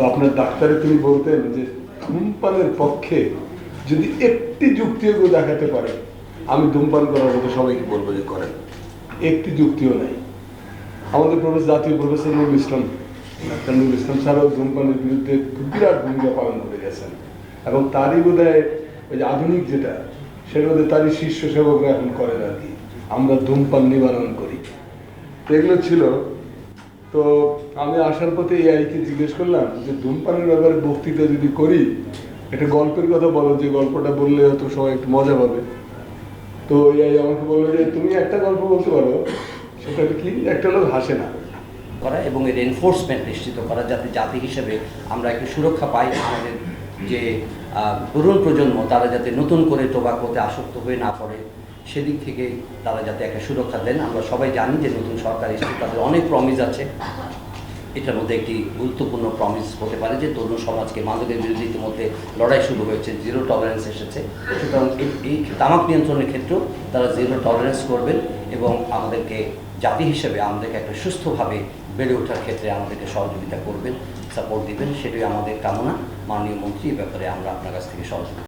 তো আপনার ডাক্তারে তিনি বলতেন যে ধূমপানের পক্ষে যদি একটি যুক্তিও কেউ দেখাতে পারে, আমি ধূমপান করার মতো সবাইকে বলবো যে করেন। একটি যুক্তিও নাই। আমাদের জাতীয় প্রফেসর নুরুল ইসলাম, ডাক্তার নুরুল ইসলাম স্যারও ধূমপানের বিরুদ্ধে বিরাট ভূমিকা পালন করে গেছেন, এবং তারই বোধহয় ওই যে আধুনিক যেটা, সেটা বোধহয় তারই শিষ্য সেবকরা এখন করেন আর কি, আমরা ধূমপান নিবারণ করি। তো এগুলো ছিল। তো আমি আসার পথে এআইকে জিজ্ঞেস করলাম যে ধূমপানের ব্যাপারে বক্তৃতা যদি করি, একটা গল্পের কথা বলো, যে গল্পটা বললে হয়তো সবাই একটু মজা পাবে। তো এআই আমাকে বললো যে তুমি একটা গল্প বলতে পারো, সেটা কি, একটা লোক হাসে না করা এবং এর এনফোর্সমেন্ট নিশ্চিত করা, যাতে জাতি হিসেবে আমরা একটু সুরক্ষা পাই। আমাদের যে তরুণ প্রজন্ম, তারা যাতে নতুন করে টোবাকোতে আসক্ত হয়ে না পড়ে, সেদিক থেকে তারা যাতে একটা সুরক্ষা দেন। আমরা সবাই জানি যে নতুন সরকার এসেছে, তাদের অনেক প্রমিস আছে। এটার মধ্যে একটি গুরুত্বপূর্ণ প্রমিস হতে পারে যে তরুণ সমাজকে মাদকের বিরুদ্ধে ইতিমধ্যে লড়াই শুরু হয়েছে, জিরো টলারেন্স এসেছে। সুতরাং এই তামাক নিয়ন্ত্রণের ক্ষেত্রেও তারা জিরো টলারেন্স করবেন, এবং আমাদেরকে জাতি হিসেবে আমাদেরকে একটা সুস্থভাবে বেড়ে ওঠার ক্ষেত্রে আমাদেরকে সহযোগিতা করবেন, সাপোর্ট দিবেন। সেটাই আমাদের কামনা। মাননীয় মন্ত্রী, এ ব্যাপারে আমরা আপনার কাছ থেকে সহযোগিতা